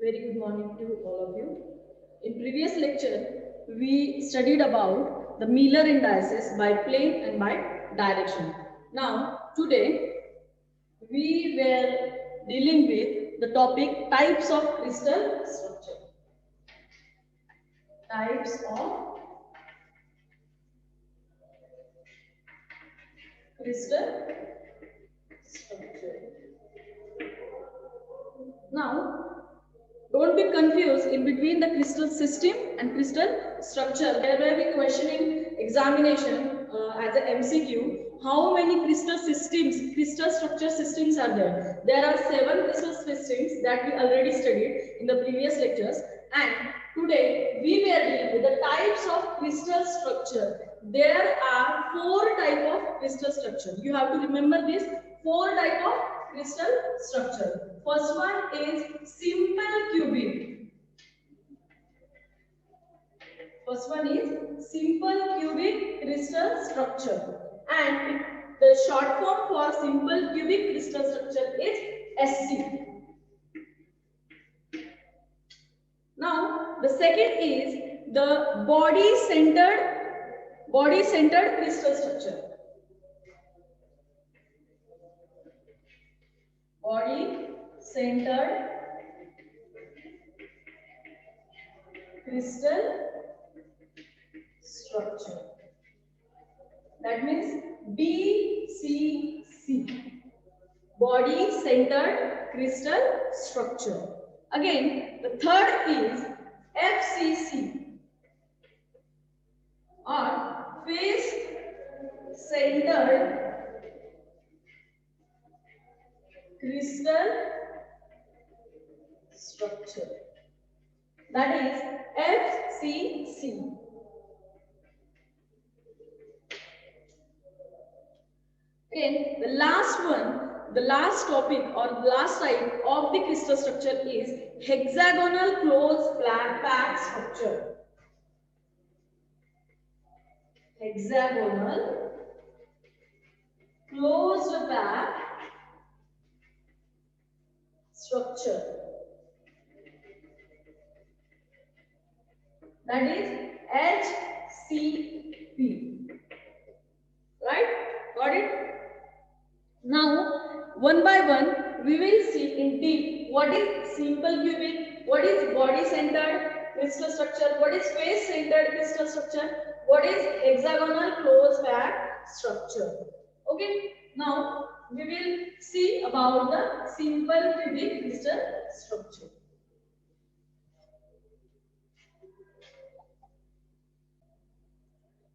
Very good morning to all of you. In previous lecture, we studied about the Miller indices by plane and by direction. Now, today, we were dealing with the topic types of crystal structure. Types of crystal structure. Now, don't be confused in between the crystal system and crystal structure. There will be questioning examination as a MCQ. How many crystal systems, crystal structure systems are there? There are 7 crystal systems that we already studied in the previous lectures. And today we were dealing with the types of crystal structure. There are 4 types of crystal structure. You have to remember this 4 types of crystal structure. First one is simple cubic. First one is simple cubic crystal structure. And the short form for simple cubic crystal structure is SC. Now, the second is the body-centered crystal structure. Body-centered crystal structure. That means BCC. Body-centered crystal structure. Again, the third is FCC or face-centered crystal structure. That is FCC. Again, the last one, the last topic or the last type of the crystal structure is hexagonal closed packed structure. Hexagonal closed packed structure. That is HCP. Right? Got it? Now, one by one, we will see in deep what is simple cubic, what is body-centered crystal structure, what is face-centered crystal structure, what is hexagonal closed packed structure. Okay? Now, we will see about the simple cubic crystal structure.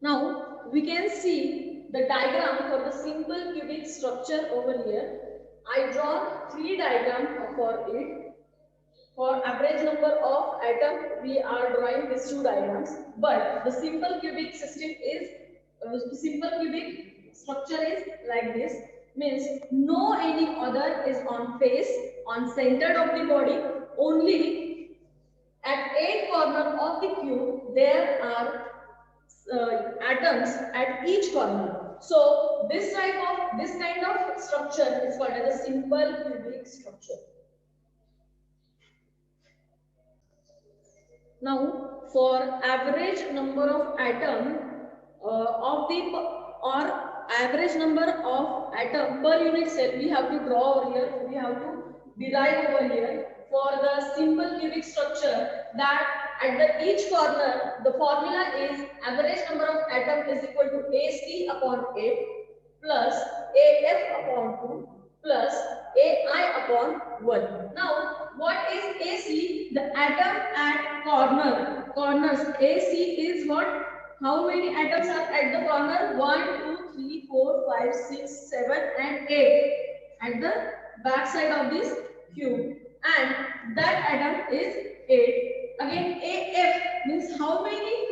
Now, we can see the diagram for the simple cubic structure over here. I drawn 3 diagrams for it. For average number of atoms, we are drawing these 2 diagrams. But the simple cubic system is, simple cubic structure is like this. Means no any other is on face, on center of the body. Only at 8 corner of the cube, there are atoms at each corner. So this kind of structure is called as a simple cubic structure. Now, for average number of atom average number of atom per unit cell, we have to draw over here. We have to derive over here for the simple cubic structure that at each corner, the formula is average number of atom is equal to AC upon 8 plus AF upon 2 plus AI upon 1. Now, what is AC? The atom at corners. AC is what? How many atoms are at the corner? 1, 2, 3, 4, 5, 6, 7 and 8 at the back side of this cube. And that atom is 8. Again, AF means how many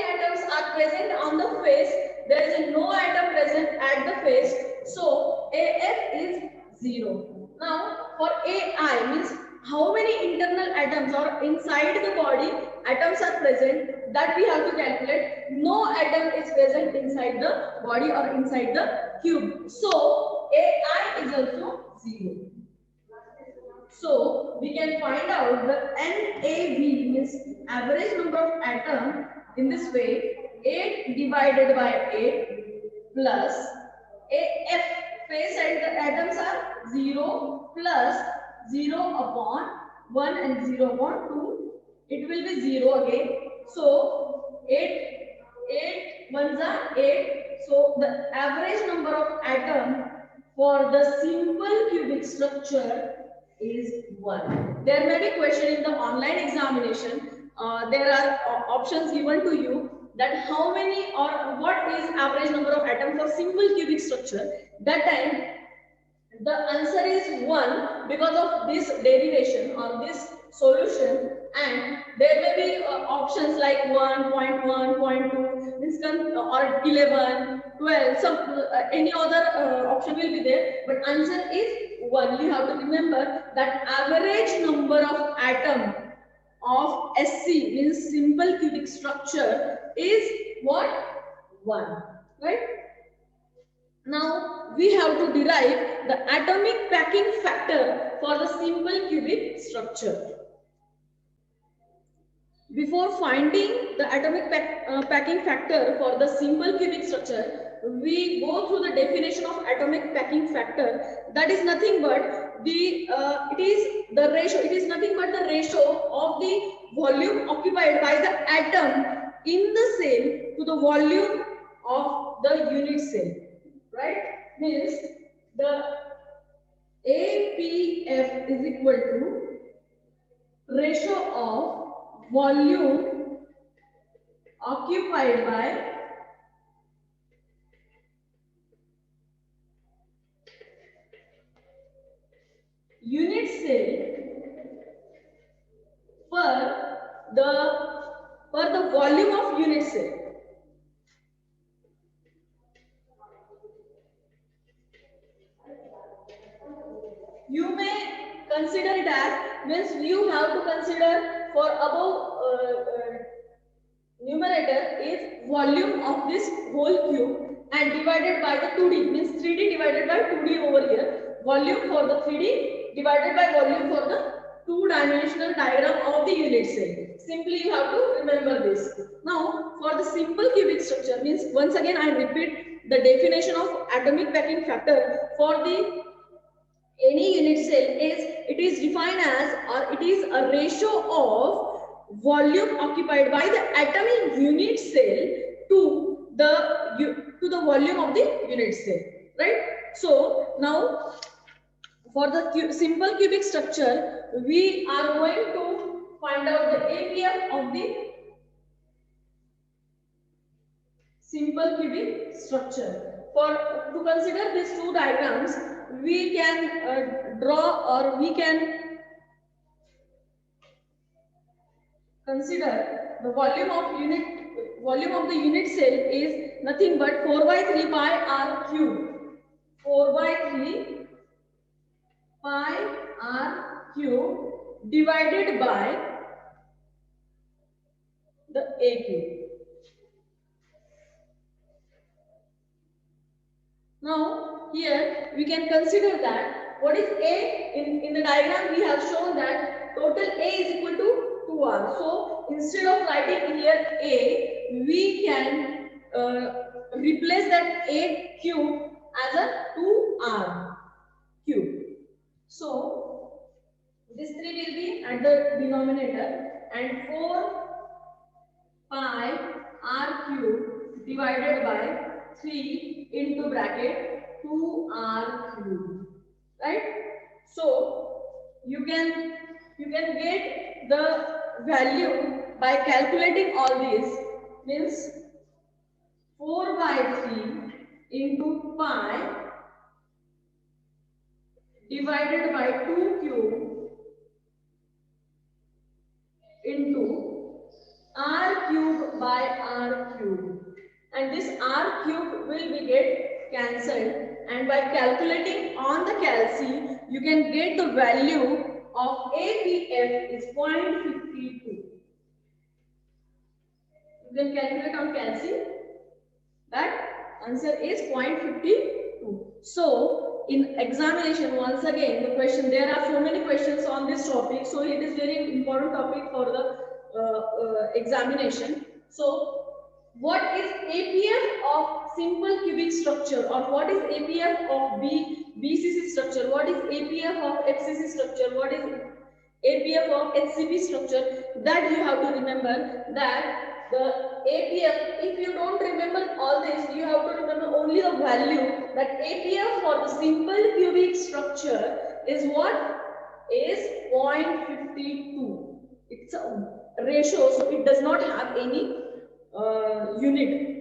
atoms are present on the face. There is no atom present at the face. So AF is 0. Now for AI means how many internal atoms or inside the body atoms are present, that we have to calculate. No atom is present inside the body or inside the cube. So AI is also 0. So we can find out the NAV means average number of atom in this way. 8 divided by 8 plus AF, phase and the atoms are 0 plus 0 upon 1 and 0 upon 2. It will be 0 again. So 8 ones are 8. So the average number of atom for the simple cubic structure is 1. There may be question in the online examination. There are options given to you that how many or what is average number of atoms for simple cubic structure. That time the answer is 1 because of this derivation or this solution, and there may be options like 1.1, 0.2, this or 11, 12, some any other option will be there, but answer is 1. You have to remember that average number of atom of SC means simple cubic structure is what? 1, right? Now we have to derive the atomic packing factor for the simple cubic structure. Before finding the atomic packing factor for the simple cubic structure, we go through the definition of atomic packing factor. That is nothing but the it is the ratio. It is nothing but the ratio of the volume occupied by the atom in the cell to the volume of the unit cell. Right? Means the APF is equal to ratio of volume occupied by unit cell per the volume of unit cell. You may consider it as, means you have to consider for above numerator is volume of this whole cube and divided by the 2D, means 3D divided by 2D over here. Volume for the 3D divided by volume for the two-dimensional diagram of the unit cell. Simply you have to remember this. Now for the simple cubic structure, means once again I repeat the definition of atomic packing factor for the any unit cell is, it is defined as, or it is a ratio of volume occupied by the atom in unit cell to the volume of the unit cell, right? So now for the simple cubic structure, we are going to find out the APF of the simple cubic structure. To consider these two diagrams, we can draw, or we can consider the volume of the unit cell is nothing but 4 by 3 pi r cube. 4 by 3 pi r cube divided by the A cube. Now here we can consider that what is A in the diagram we have shown that total A is equal to 2r. So instead of writing here A, we can replace that A cube as a 2r cube. So this 3 will be at the denominator and 4 pi r cube divided by 3 into bracket 2r cube, right? So you can get the value by calculating all these, means 4 by 3 into pi divided by 2 cube into r cube by r cube. And this r cube will be get cancelled, and by calculating on the calci you can get the value of APF is 0.52. You can calculate on calci, that answer is 0.52. So in examination, once again, the question, there are so many questions on this topic, so it is very important topic for the examination. So what is APF of simple cubic structure, or what is APF of BCC structure, what is APF of FCC structure, what is APF of HCP structure, that you have to remember. That the APF, if you don't remember all this, you have to remember only the value, that APF for the simple cubic structure is what? Is 0.52. It's a ratio, so it does not have any unit.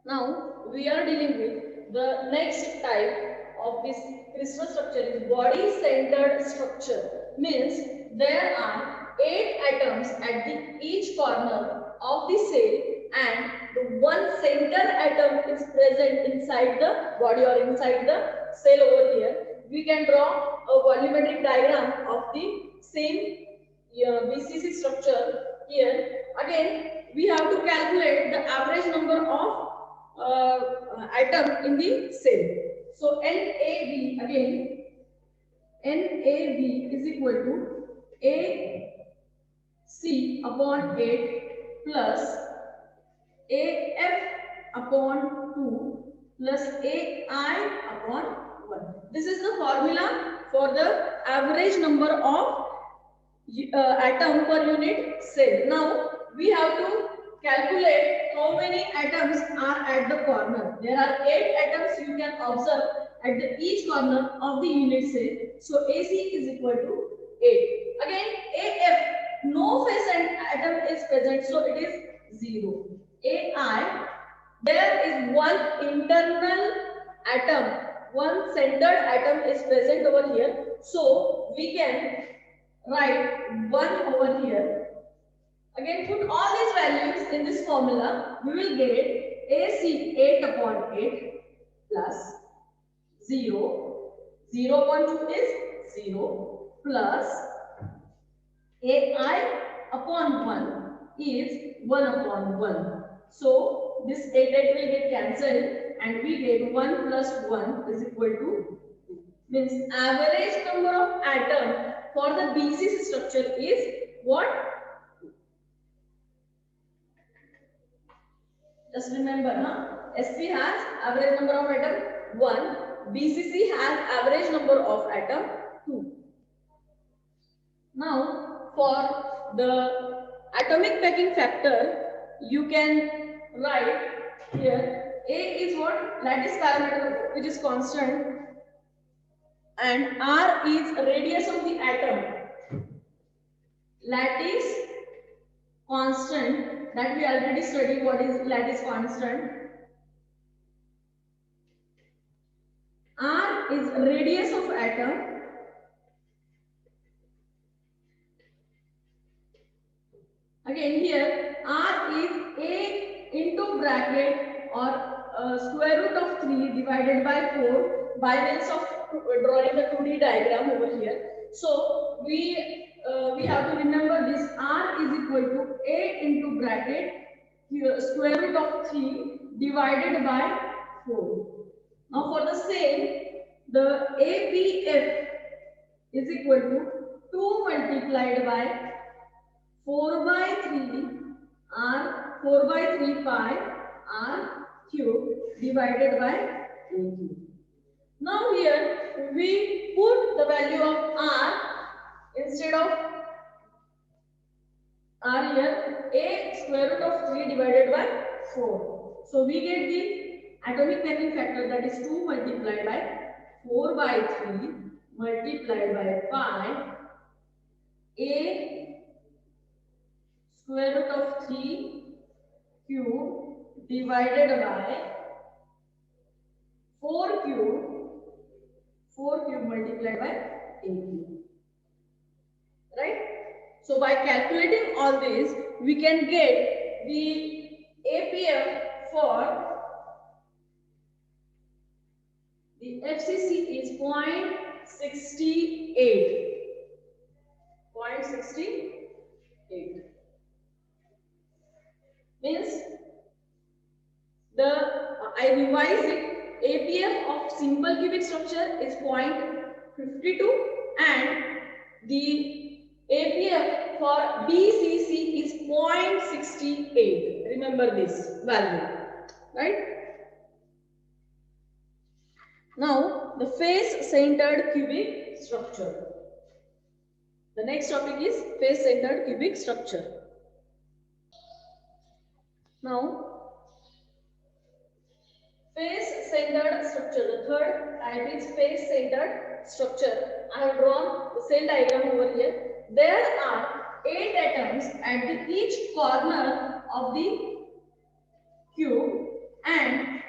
Now we are dealing with the next type of this crystal structure is body centered structure. Means there are 8 atoms at each corner of the cell, and the one center atom is present inside the body or inside the cell over here. We can draw a volumetric diagram of the same BCC structure here. Again, we have to calculate the average number of atom in the cell. So NAB, again, NAB is equal to AC upon 8 plus AF upon 2 plus AI upon 1. This is the formula for the average number of atom per unit cell. Now we have to calculate how many atoms are at the corner. There are 8 atoms you can observe at each corner of the unit cell. So AC is equal to 8. Again, AF, no present atom is present, so it is 0. AI, there is one internal atom, one centered atom is present over here. So we can write 1 over here. Again, put all these values in this formula. We will get AC 8 upon 8 plus 0. 0 upon 2 is 0 plus AI upon 1 is 1 upon 1. So this 8 will get cancelled and we get 1 plus 1 is equal to 2. Means average number of atom for the BCC structure is what? Just remember, SP has average number of atom 1, BCC has average number of atom 2. Now for the atomic packing factor, you can write here A is what? Lattice parameter, which is constant, and R is radius of the atom. Lattice constant, that we already studied what is lattice constant. R is radius of atom. Again here R is A into bracket or square root of 3 divided by 4 by means of drawing the 2D diagram over here. So we have to remember this R is equal to A into bracket square root of 3 divided by 4. Now for the same, the APF is equal to 2 multiplied by 4 by 3 R 4 by 3 pi R cube divided by A cube. Now here we put the value of R instead of R here, A square root of 3 divided by 4. So we get the atomic packing factor, that is 2 multiplied by 4 by 3 multiplied by pi A square root of 3 cube divided by 4 cube multiplied by A cube. Right? So by calculating all this, we can get the APF for the FCC is 0.68. 0.68 means I revise it. APF of simple cubic structure is 0.52 and the APF for BCC is 0.68. Remember this value, right? Now, the face-centered cubic structure. The next topic is face-centered cubic structure. Now, face-centered structure. The third type is face-centered structure. I have drawn the cell diagram over here. There are 8 atoms at each corner of the cube, and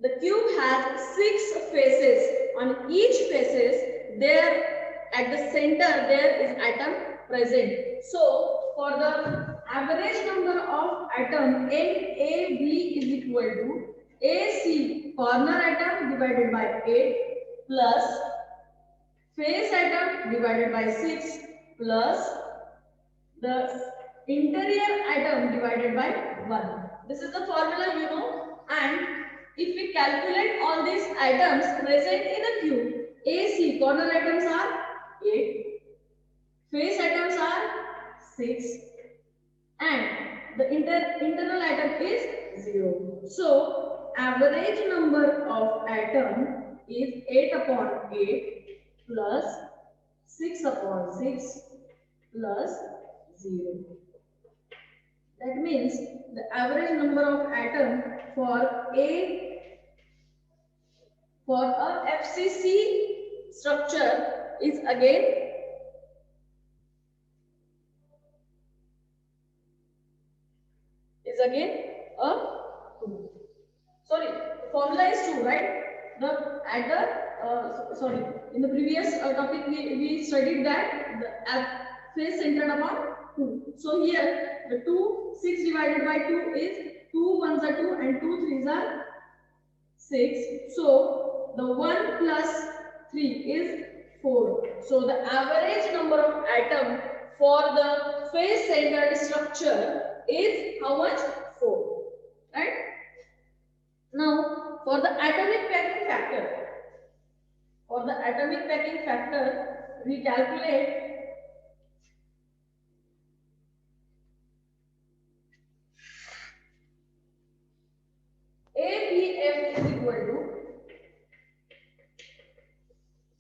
the cube has 6 faces. On each faces, there at the center there is atom present. So, for the average number of atom NaB is equal to AC corner atom divided by 8 plus face atom divided by 6 plus the interior atom divided by 1. This is the formula you know, and if we calculate all these atoms present in a cube, AC corner atoms are 8, face atoms are 6, and the internal atom is 0. So, average number of atom is 8 upon 8 plus 6 upon 6 plus 0. That means the average number of atom for a FCC structure is again a 2. Sorry, the formula is 2, right? In the previous topic we studied that the face centered upon 2. So here the 6 divided by 2 is 2 ones are 2 and 2 threes are 6. So the 1 plus 3 is 4. So the average number of atom for the face centered structure is how much? 4. Right? Now for the atomic packing factor. For the atomic packing factor, we calculate APF is equal to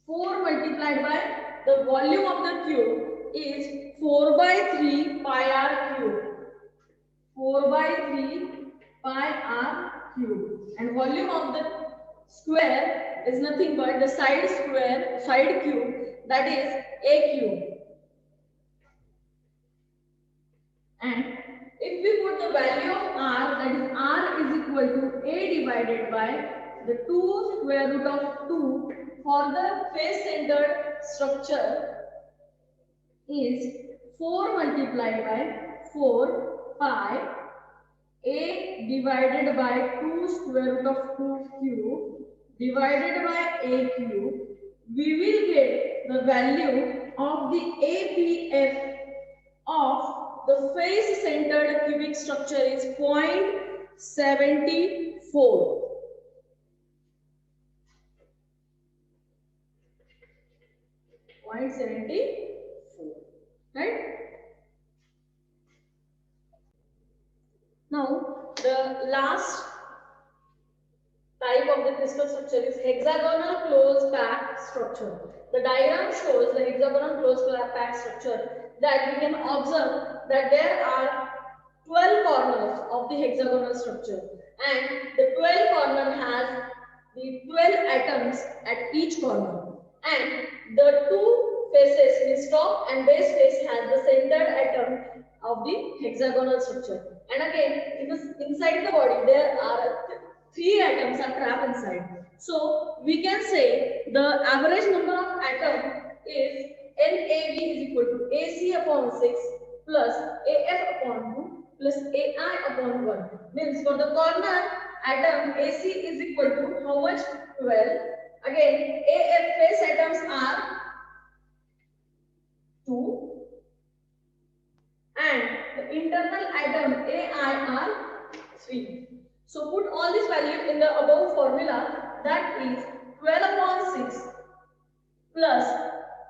4 multiplied by the volume of the cube is 4 by 3 pi r cube. 4 by 3 pi r cube. And volume of the square is nothing but the side cube, that is a cube. And if we put the value of r, that is r is equal to a divided by the 2 square root of 2 for the face centered structure is 4 multiplied by 4 pi a divided by 2 square root of 2 cube divided by a cube. We will get the value of the APF of the face centered cubic structure is 0.74. Right? Now, the last type of the crystal structure is hexagonal closed packed structure. The diagram shows the hexagonal closed packed structure that we can observe that there are 12 corners of the hexagonal structure, and the 12 corner has the 12 atoms at each corner, and the 2 faces, means top and base face, has the centered atom of the hexagonal structure. And again, inside the body there are 3 atoms are trapped inside. So we can say the average number of atom is NaB is equal to AC upon 6 plus AF upon 2 plus AI upon 1. Means for the corner atom AC is equal to how much? 12. Again, AF face atoms are 2 and the internal atom AI are 3. So put all these values in the above formula, that is 12 upon 6 plus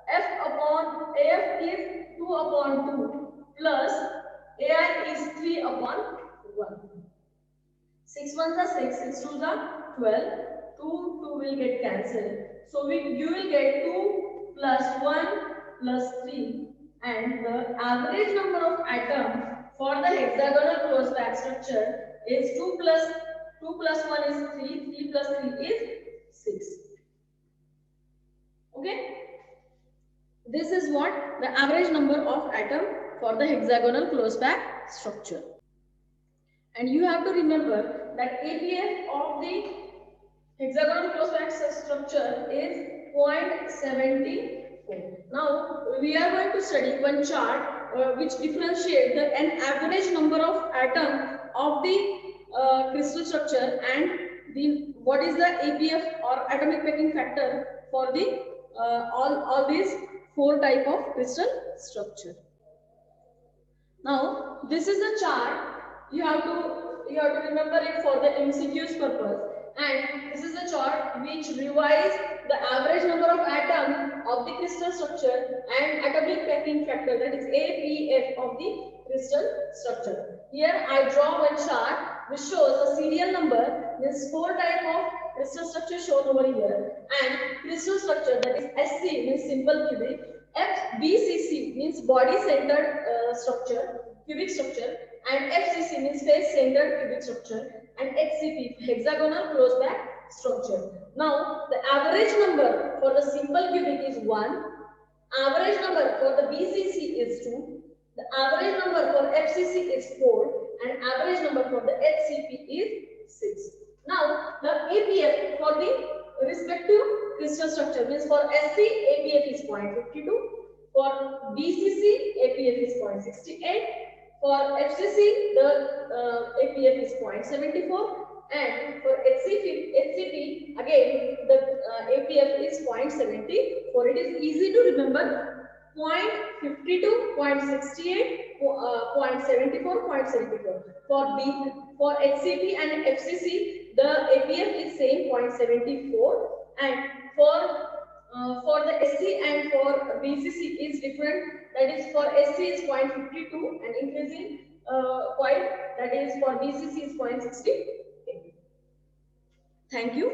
f upon af is 2 upon 2 plus ai is 3 upon 1. 6 ones are 6, 6 twos are 12, 2 will get cancelled. So you will get 2 plus 1 plus 3, and the average number of atoms for the hexagonal closed pack structure is 2 plus 1 is 3, 3 plus 3 is 6. Okay? This is what the average number of atom for the hexagonal closed pack structure. And you have to remember that APF of the hexagonal closed pack structure is 0.74. Now we are going to study one chart which differentiates an average number of atoms of the crystal structure and what is the APF or atomic packing factor for the all these 4 type of crystal structure. Now this is the chart. You have to remember it for the MCQ's purpose, and this is the chart which revises the average number of atoms of the crystal structure and atomic packing factor, that is APF of the crystal structure. Here I draw one chart which shows a serial number, means 4 type of crystal structure shown over here, and crystal structure, that is SC means simple cubic, BCC means body centered cubic structure, and FCC means face centered cubic structure, and HCP hexagonal closed pack structure. Now the average number for the simple cubic is 1, average number for the BCC is 2, the average number for FCC is 4, and average number for the HCP is 6. Now the APF for the respective crystal structure means for SC APF is 0.52, for BCC APF is 0.68, for FCC the APF is 0.74, and for HCP again the APF is 0.74. It is easy to remember: 0.52, 0.68, 0.74, 0.74. For HCP and FCC the APF is same 0.74, and for the SC and for BCC is different, that is for SC is 0.52 and increasing point, that is for BCC is 0.68. Thank you.